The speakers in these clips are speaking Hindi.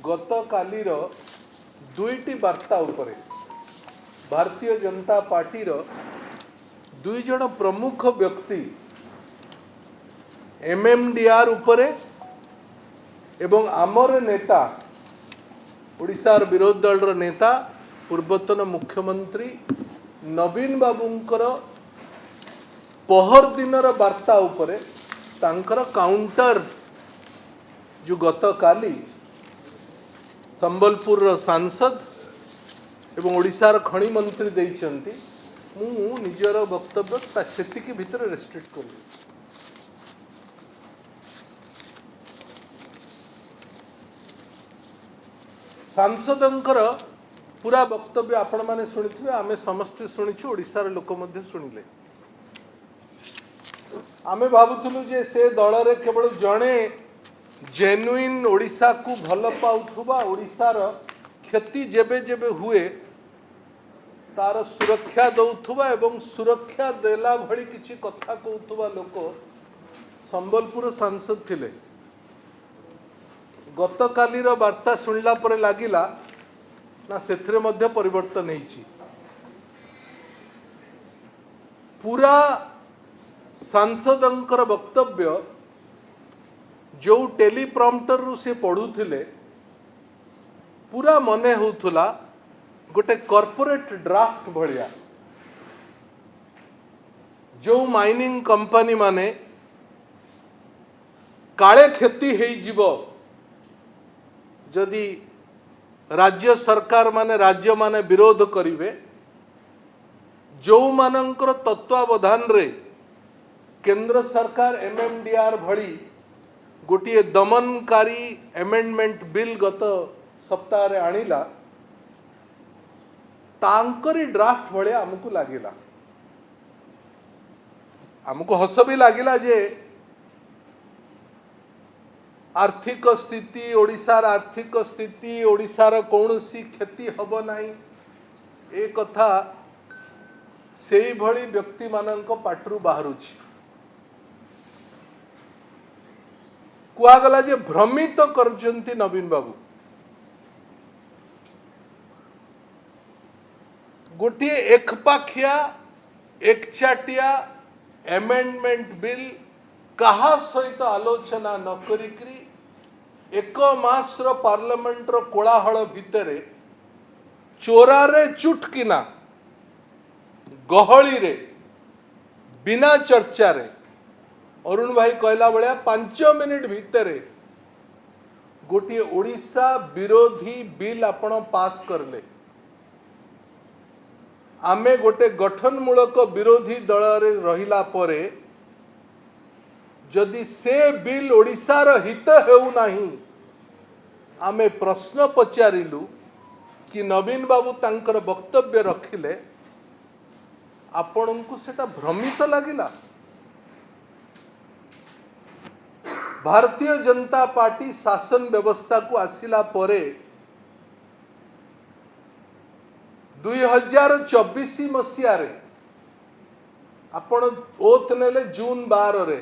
गत कालीर दुईटी वार्ता उपरे भारतीय जनता पार्टी दुई जन प्रमुख व्यक्ति एमएमडीआर उपरे एवं आमर नेता ओडिशार विरोधी दल नेता पूर्वतन मुख्यमंत्री नवीन बाबूंकर पहर दिनर वार्ता उपरे तांकर काउंटर जो गत काली संबलपुर सांसद एवं ओडिशार खनि मंत्री देइचंती मु निजर वक्तव्य सेतिकी भितर रेस्ट्रिक्ट कर सांसदंकर पूरा वक्तव्य आपण माने सुनिथिबे आमे समस्त सुनिछु ओडिशार लोक मध्ये सुनिले आमे भाबुथुलु जे से दल रे केवल जणे जेन्युइन ओडिशा को भल पाउथुबा ओडिशार क्षति जेबे जेबे हुए तार सुरक्षा दौथुबा एवं सुरक्षा देला भली किछि कथा कहथुबा लोक संबलपुर सांसद थिले। गत कालीर वार्ता सुनला परे लागिला ना सेथरे मध्य परिवर्तन हेछि। पूरा सांसदंकर वक्तव्य जो टेलीप्रॉम्प्टर रु से पढ़ुथिले पूरा मने होउथुला गोटे कॉर्पोरेट ड्राफ्ट भलिया जो माइनिंग कंपनी माने काले क्षति हेई जीवो जदि राज्य सरकार माने राज्य माने विरोध करिवे जो मानंकर तत्वावधान रे केंद्र सरकार एमएमडीआर भली गोटे दमनकारी एमेंडमेंट बिल गत सप्ताह रे आनिला तांकरी ड्राफ्ट भले आमको लागिला आमको हस भी लागिला जे आर्थिक स्थिति ओडिशार आर्थिक स्थिति ओडिशार कौनसी क्षति हब नाही ए कथा सेई भली व्यक्ति मानक पाटरू बाहरुछि कुआगला जे भ्रमित करजंती नवीन बाबू गोटे एकपाखिया एकचाटिया एमेंडमेंट बिल कहा सहित आलोचना न करिकरी एक मासर पार्लियामेंट रो कोलाहल भितरे चोरारे चुटकिना गहली रे बिना चर्चा रे अरुण भाई कहला भाया 5 मिनिट भितरे गोटे ओडिशा विरोधी बिल आपण पास करले आमे गोटे गठनमूलक विरोधी दल रे रहिला परे जदि से बिल ओडिशार हित हेउ नाही आमे प्रश्न पचारिलु कि नवीन बाबू तांकर वक्तव्य रखिले आपनकु सेटा भ्रमित लागिला। भारतीय जनता पार्टी शासन व्यवस्था को आसिला परे 2024 मसीह रे आपण ओथ नेले जून 12 रे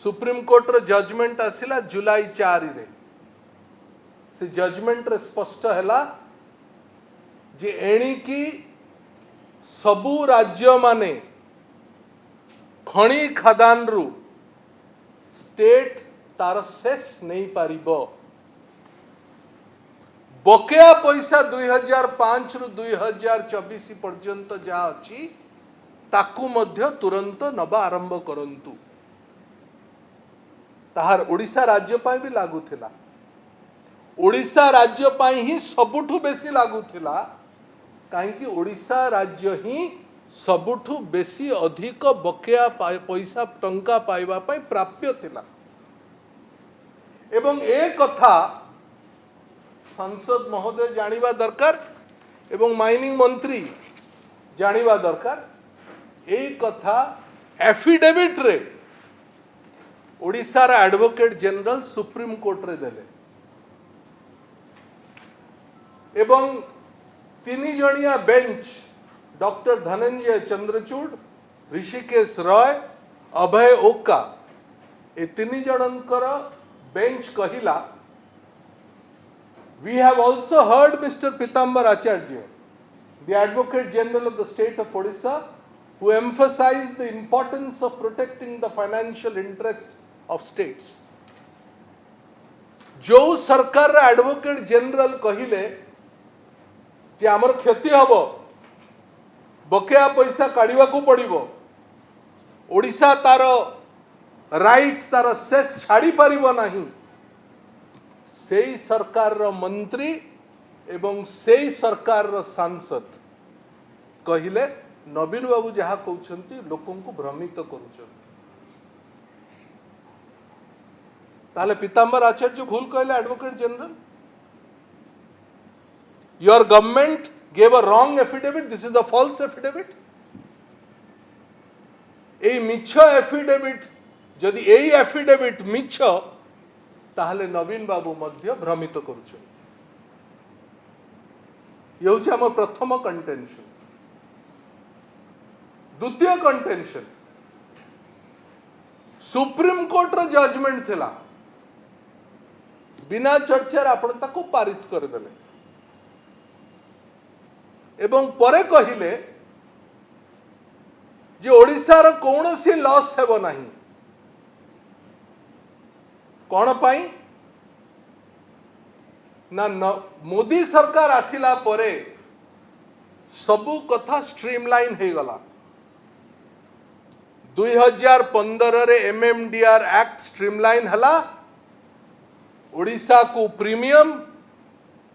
सुप्रीम कोर्ट रो जजमेंट आसिला जुलाई 4 रे से जजमेंट रे स्पष्ट हैला जे एणी की सबु राज्य माने खणी खदान रु स्टेट तार शेष नहीं पारिबो बकेया पैसा 2005 रु 2024 पर्यंत जा अछि ताकू मध्य तुरंत नबा आरंभ करंतु ताहार ओडिशा राज्य पाई भी लागू थिला ओडिशा राज्य पाई ही सबुठु बेसी लागू थिला काहे कि ओडिशा राज्य ही सबुठु बेसी अधिक बकेया पैसा टंका पाइबा पाई प्राप्य थिला एवं ए कथा संसद महोदय जानिबा दरकार एवं माइनिंग मंत्री जानिबा दरकार ए कथा एफिडेविट रे ओडिशा रा एडवोकेट जनरल सुप्रीम कोर्ट रे देले एवं 3 जणिया बेंच डॉक्टर धनंजय चंद्रचूड़ ऋषिकेश रॉय अभय ओका ए 3 जनकर बेंच कहिला We have also heard Mr. Pitambar Acharya, the Advocate General of the state of Odisha, who emphasized the importance of protecting the financial interest of states. जो सरकार एडवोकेट जनरल कहिले जे आमर क्षति हबो बकेया पैसा काढ़ा को पड़ो ओडिशा तार राइट तार सेस छाड़ी पारिबो नाही सेई सरकार रो मंत्री एवं सेई सरकार रो सांसद कहिले नवीन बाबू जहाँ कहउछंती लोकन को भ्रमित करूछंती ताले पीताम्बर आचार्य भूल कहले advocate general your government gave a wrong affidavit this is a false affidavit ए मिछ एफिडेविट जदि एई एफिडेविट मिछ ताहले नवीन बाबू मध्य भ्रमित करूछंती ये होछि हमर प्रथम कंटेंशन द्वितीय कंटेंशन सुप्रीम कोर्ट रो जजमेंट थिला बिना चर्चार आपण ताको पारित करदेले एवं परे कहिले जे ओडिसा रो कोनोसी लॉस हेबो नाही कोन पाई ना मोदी सरकार आसिला परे सबु कथा स्ट्रीमलाइन हे गला 2015 रे एमएमडीआर एक्ट स्ट्रीमलाइन हला ओडिशा को प्रीमियम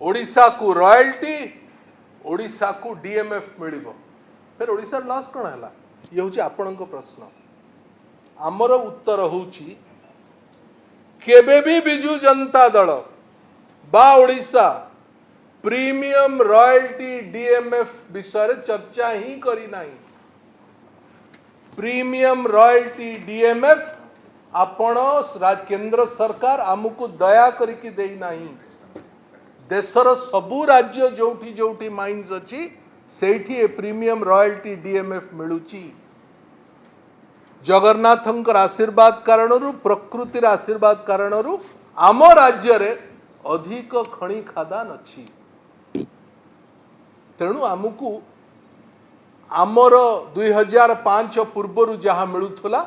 ओडिशा को रॉयल्टी ओडिशा को डीएमएफ मिलिबो फिर ओडिशा लॉस कोन हला ये होची आपनक प्रश्न हमर उत्तर होची केबे भी बिजू जनता दल बा ओडिशा प्रीमियम रॉयल्टी डीएमएफ विषय चर्चा ही करी नाही प्रीमियम रॉयल्टी डीएमएफ आपण केंद्र सरकार आमको दया करिकी देई नाही देशर सबु राज्य जोठी जोठी माइंस अछि सेठी ए प्रीमियम रॉयल्टी डीएमएफ मिलुची जगन्नाथंकर आशीर्वाद कारणरू प्रकृतिर आशीर्वाद कारणरू आम राज्य रे अधिक खणी खादान अछि तेणु आमको आमर 2005 पूर्वरु जहाँ मिलुथला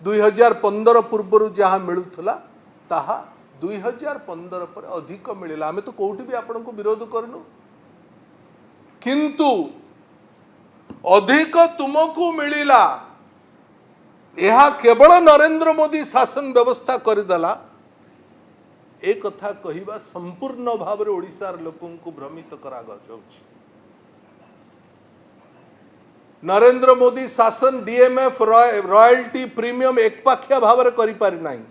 2015 पूर्वरु जहाँ मिलुथला ताहा 2015 पर अधिक मिलिला आमे तो कोठी भी आपन को विरोध करनु किंतु अधिक तुमको मिलिला यह केवल नरेंद्र मोदी शासन व्यवस्था करदेला एक कथा कहिबा संपूर्ण भाव रे ओडिसार लोकन को भ्रमित करा जाउछि नरेंद्र मोदी शासन डीएमएफ रॉयल्टी प्रीमियम एकपाखिया भाव रे करि पारि नाही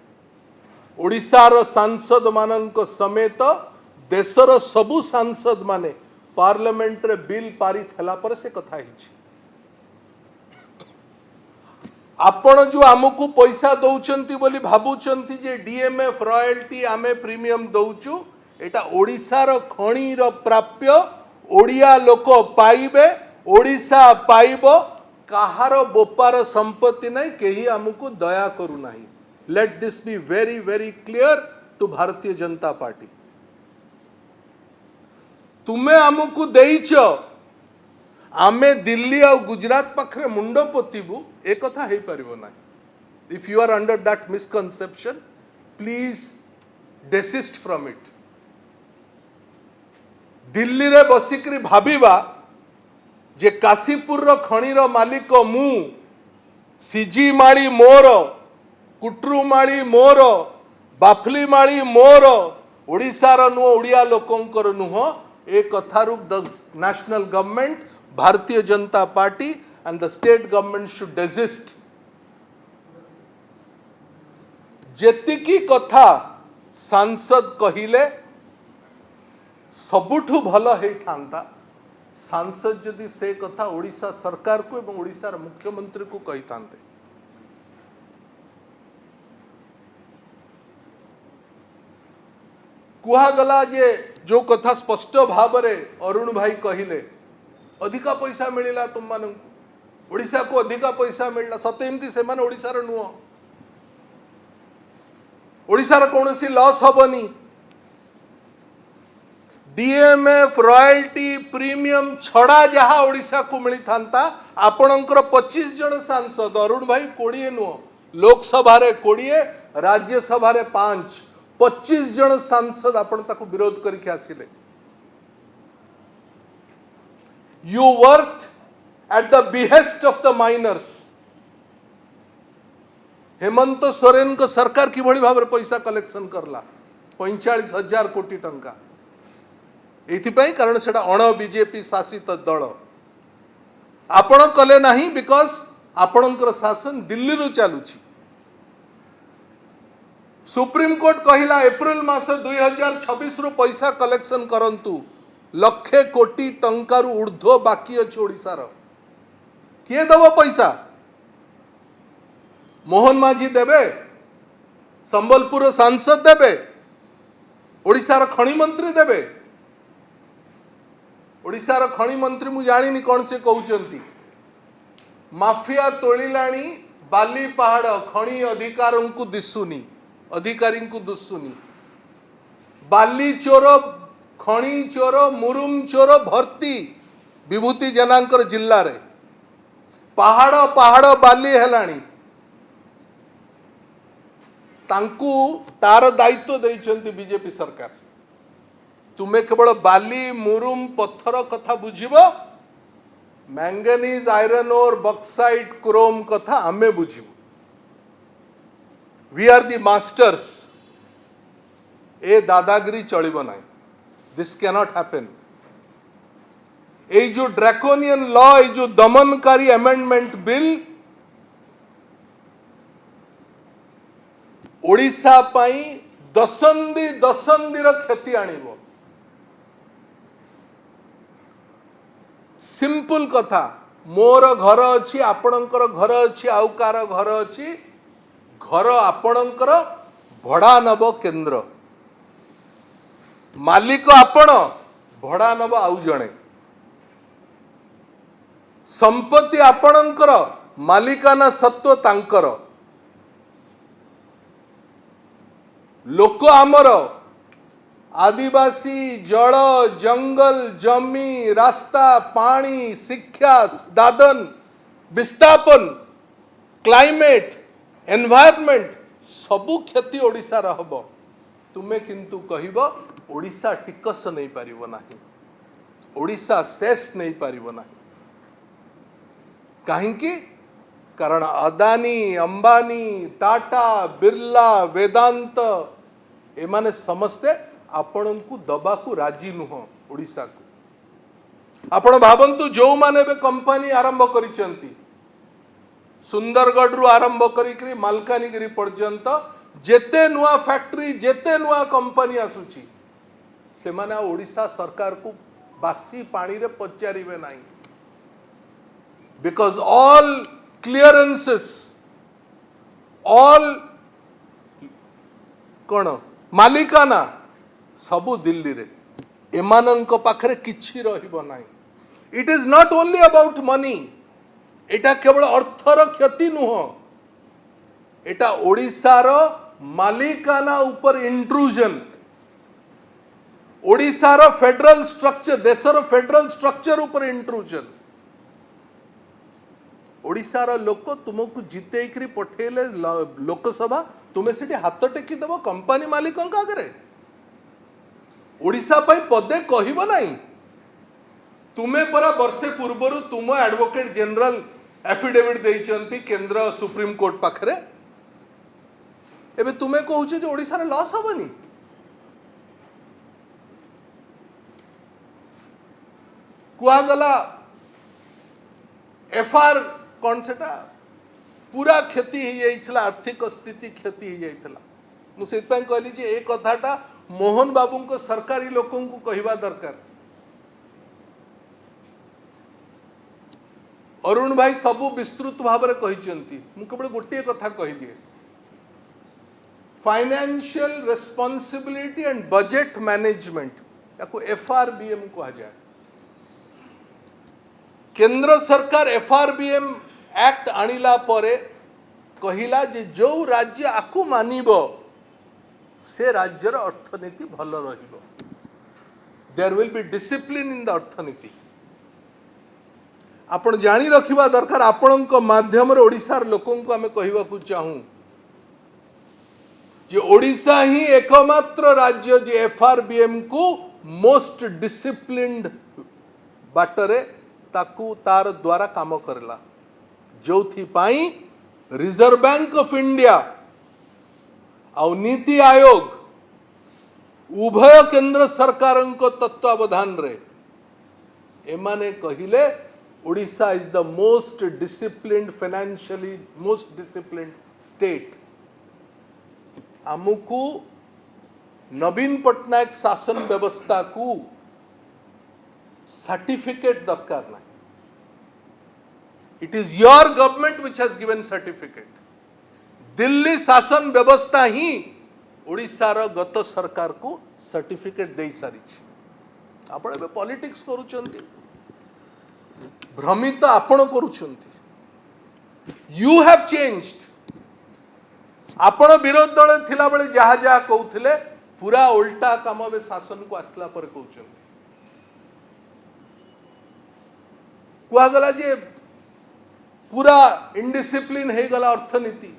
ओडिसार सांसद मानक समेत देशर सबु सांसद माने पार्लियामेंट रे बिल पारित हला पर से कथा हिछि आपण जो आमको पैसा दौचंती बोली भाबुचंती जे डीएमएफ रॉयल्टी आमे प्रीमियम दौचु एटा ओडिसार खणीर प्राप्य ओडिया लोक पाइबे ओडिशा पाइब कहार बोपार संपत्ति नहीं कहीं आमको दया करू नहीं let this be very very clear to Bharatiya Janata party तुम्हें आमको देइछ आमे दिल्ली और गुजरात पाखरे मुंड पोतीबू एक कथा हे परिबो ना if you are under that misconception please desist from it Delhi रे बसिकरी भाबिबा जे काशीपुर रो खणीर मालिक मु सीजी माली मोर कुट्रू माली मोर बाफली माली मोर ओडिसा रो नु ओडिया लोकंकर नुह ए कथारु the national government Bharatiya Janata party and the state government should desist जेतिकी कथा सांसद कहिले सबुठु भल हे थांता सांसद जदि से कथा ओडिशा सरकार को एवं ओडिशार मुख्यमंत्री को कही थांते कुहागला जे जो कथा स्पष्ट भाव रे अरुण भाई कहिले अधिका पैसा मिलिला तुम मान ओडिशा को अधिका पैसा मिलला सते एमती से मान ओडिशार नुह ओडिशार कोनोसी लॉस हबनी डीएमएफ रॉयल्टी प्रीमियम छड़ा जहाँ ओडिशा को मिली था आपणकर 25 जन सांसद अरुण भाई 20 नुह लोकसभा 20 राज्यसभा 5 25 जन सांसद आपण ताको विरोध करके आसिले you worked at the behest of the miners Hemant Soren को सरकार किभली भाव पैसा कलेक्शन करला 45,000 कोटी टंका एथिपाई कारण सेटा अण बीजेपी शासित दल आपण कले नहीं बिकॉज आपणकर शासन दिल्ली रु चलुछि सुप्रीम कोर्ट कहिला एप्रिल मास 2026 रु पैसा कलेक्शन करंतु लक्षे कोटी टंका रु ऊर्ध्व बाकी अछि ओडिसा रो किए दबो पैसा मोहन माझी देबे संबलपुर सांसद देबे ओडिसा रो खनि मंत्री देबे ओडिशार खनि मंत्री मु जानिनी कौन से कहउचंती माफिया तोलिलाणी बाली पहाड़ खनि अधिकारों को दिसुनी अधिकारी को दुसुनी बाली चोर खनि चोर मुरुम चोर भर्ती विभूति जनांकर जिल्ला रे पहाड़ पहाड़ बाली हेलाणी तांकू तार दायित्व देइचंती बीजेपी सरकार तुम्हें केवल बाली मुरुम पत्थर कथा बुझिब मैंगनीज आयरन और बक्साइट क्रोम कथा आमे बुझिब वी आर दी मास्टर्स ए दादागिरी चलिब ना दिस कैनॉट हैपन ए जो ड्रैकोनियन लॉ ए जो दमनकारी अमेंडमेंट बिल ओडिशा पाई दशंदी दशंदीर क्षति आनिब सिंपल कथा मोर घर अच्छी आपणकर घर अच्छी आउ कार घर अच्छी घर आपणकर भड़ा नब केंद्र मालिक आपण भड़ा नब आउ जणे संपत्ति आपणकर मालिकाना सत्व तांकर लोक आमर आदिवासी जल जंगल जमी रास्ता पानी शिक्षा दादन विस्थापन क्लाइमेट एनवायरमेंट सबु क्षति ओडिशा रहब तुमे किंतु कहब ओडिशा टिकस नहीं पारिबो नाही ओडिशा सेस नहीं पारिबो नाही काहेकि कारण अदानी अंबानी टाटा बिरला वेदांत एमाने समस्ते आपण को दबा को राजी नुह ओडिशा को आपण भावंतु जो माने बे कंपनी आरंभ करिसेंती सुंदरगढ़ रु आरंभ करी मालकानगिरी पर्यंत जेते नुआ फैक्ट्री जेते नुआ कंपनी आसुची से माने ओडिशा सरकार को बासी पानी रे पचारिबे नाही बिकॉज ऑल क्लियरेंसेस ऑल कौन मालिकाना सबु दिल्ली रे एमानंक पाखरे किछि रहिबो नाही it is not only about money एटा केवल अर्थर क्षति नुह एटा ओडिशार मालिकाना ऊपर इंट्रूजन ओडिशार फेडरल स्ट्रक्चर देशर फेडरल स्ट्रक्चर ऊपर इंट्रूजन ओडिशार लोक तुमको जितेकरी पठेले लोकसभा तुम्हें से हाथ टेकी देव कंपनी मालिकों आगे ओडिशा पाई पदे कहब नहीं तुम्हें परा वर्षे पूर्वर तुम एडवोकेट जनरल एफिडेविट देइचंती केंद्र सुप्रीम कोर्ट पाखरे एबे तुम्हें कहूछ जे ओडिशा रे लॉस हबनी कुआ गला एफआर कौन सेटा पूरा क्षति हो जाइछला आर्थिक स्थिति क्षति हो जाइछला मु से कहली जे ए कथाटा मोहन बाबू को सरकारी लोकों को कहवा दरकार अरुण भाई सबु विस्तृत भाव में कहते मु केवल गोटे कथा कह दिए financial responsibility and budget management याको एफआरबीएम कहा जाए केंद्र सरकार एफआरबीएम एक्ट आनिला परे कहिला जे जो राज्य आकु मानिब से राज्यर अर्थनीति भल रहिबो there will be discipline in the अर्थनीति। आपण जानी रखिबा दरकार आपण माध्यम ओडिशार लोकों को आमे कहवा को चाहूँ जे ओडिशा ही एकमात्र राज्य जे एफआरबीएम को मोस्ट डिसिप्लिन्ड बाटरे ताकू तार द्वारा काम करला, जो थी पाई रिजर्व बैंक ऑफ इंडिया और नीति आयोग उभय केंद्र सरकार को तत्वावधान रे एमाने कहिले Odisha is the most disciplined financially most disciplined state. आमुकु नवीन पटनायक शासन व्यवस्था को सर्टिफिकेट दरकार ना, it is your government which has given certificate. Delhi शासन व्यवस्था ही ओडिशार गत सरकार को सर्टिफिकेट दे सारी। आपण एबे पॉलिटिक्स करूचंती, भ्रमित आपण करूचंती। You have changed. आपण विरोध दल थिला बेले जहा जहा कहउथिले पूरा उल्टा काम बे शासन को आसला पर कहउचंती। कुआ गला जे पूरा इनडिसिप्लिन हे गला अर्थनीति,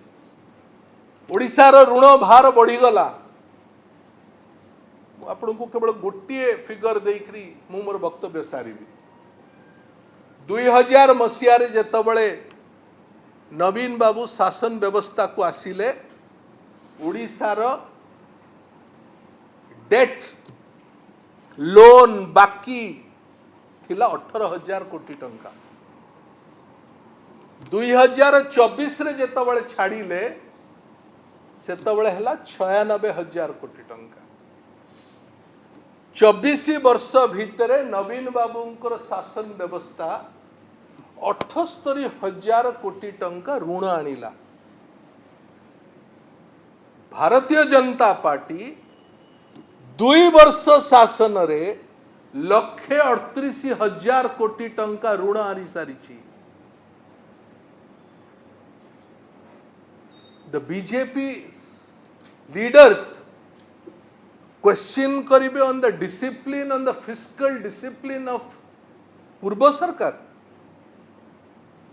ओडिशार ऋण भार बढ़ी गला। आपन को केवल गोटे फिगर देखरी मु मोर वक्तव्य सारिबी। 2000 मसीहा रे जेतबळे नवीन बाबू शासन व्यवस्था को आसिले ओडिशार डेट लोन बाकी थिला 18,000 कोटी टंका। 2024 रे जेतबळे छाड़िले सेतबळे हला 96,000 कोटी टंका। 24 वर्ष भितरे नवीन बाबूंकर शासन व्यवस्था 78,000 कोटी टंका ऋण आनिला। भारतीय जनता पार्टी 2 वर्ष शासन रे 138,000 कोटी टंका ऋण आनी सारी। The BJP leaders question करिबे on the discipline, on the fiscal discipline of पूर्व सरकार।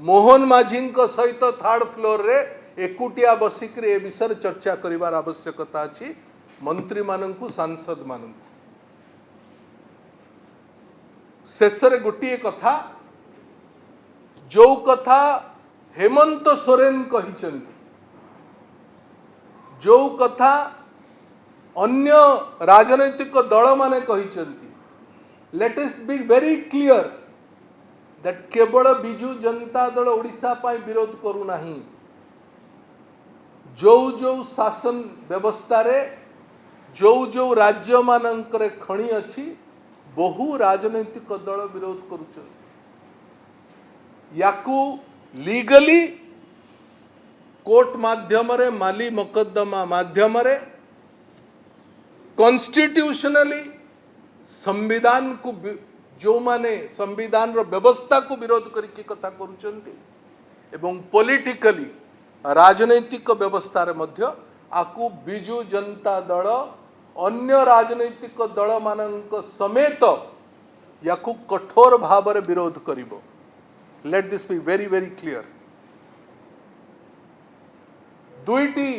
मोहन माझी सहित 3rd फ्लोर रे एकुटिया बसिक ए विषय चर्चा करिवार आवश्यकता अछि। मंत्री माननकु सांसद माननकु शेष रे गोटे कथा, जो कथा हेमंत सोरेन कहिचंती, जो कथा अन्य राजनैतिक दल माने कहिचंती, let us be very clear that केवल बिजू जनता दल ओडिशा पाई विरोध करू नाही। जो जो शासन व्यवस्था रे जो राज्य मानंकरे खणी अछि बहु राजनैतिक दल विरोध करूछन। याकू लीगली कोर्ट माध्यम रे माली मुकदमा माध्यम रे कॉन्स्टिट्यूशनली संविधान को जो माने संविधान रो व्यवस्था को विरोध करिके कथा करूचंती एवं पॉलिटिकली राजनैतिक व्यवस्था रे मध्य आकु बिजू जनता दल अन्य राजनैतिक दल मानक समेत याकु कठोर भाव रे विरोध करिवो। Let this be very very clear. दुईटी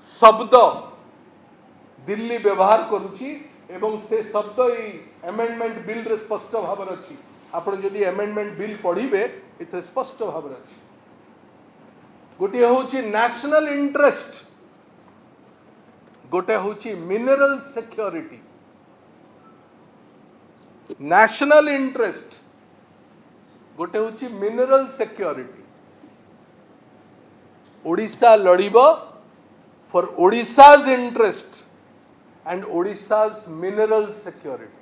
शब्द दिल्ली व्यवहार करुची एवं से शब्द एमेंडमेंट बिल रे स्पष्ट भाव अच्छी। आपण जदि एमेंडमेंट बिल पढ़िबे इथे स्पष्ट भाव अच्छी। गोटे होची नेशनल इंटरेस्ट, गोटे होची मिनरल सिक्योरिटी। नेशनल इंटरेस्ट गोटे होची मिनरल सिक्योरिटी। ओडिशा लड़िबो for Odisha's interest and Odisha's mineral security.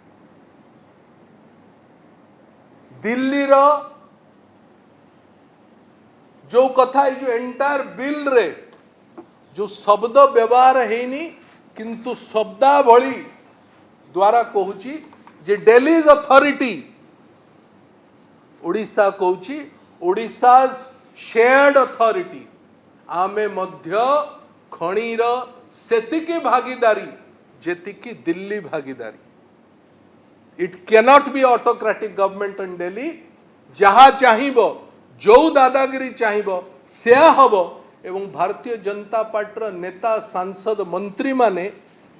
Delhi रो जो कथा जो एंटायर बिल रे जो शब्द व्यवहार हेनी किंतु शब्दावली द्वारा कहूची जे दिल्लीज अथॉरिटी ओडिशा कहूची ओडिशाज शेयर्ड अथॉरिटी। आमे मध्य खणीर सेतिकी भागीदारी जेतिकी दिल्ली भागीदारी। It cannot be autocratic government in Delhi जहाँ चाहिए जो दादागिरी चाहिए से हम एवं भारतीय जनता पार्टी नेता सांसद मंत्री माने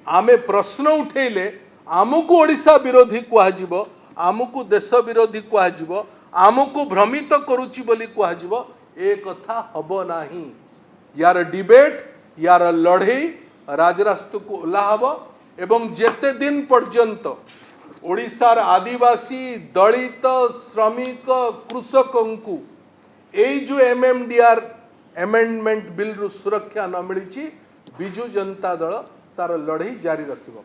आमे प्रश्न उठेले आमको ओडिशा विरोधी कह आमको देश विरोधी कह आमको भ्रमित करुच्ची बोली कह ए कथा हब नाही यार डिबेट यार लड़ई राजरास्त को ओह्लाहब एवं जेते दिन पर्यंत ओडिशार आदिवासी दलित श्रमिक कृषकों को यही जो एमएमडीआर एमेंडमेंट बिल रु सुरक्षा न मिली बिजु जनता दल तार लड़ई जारी रखिब।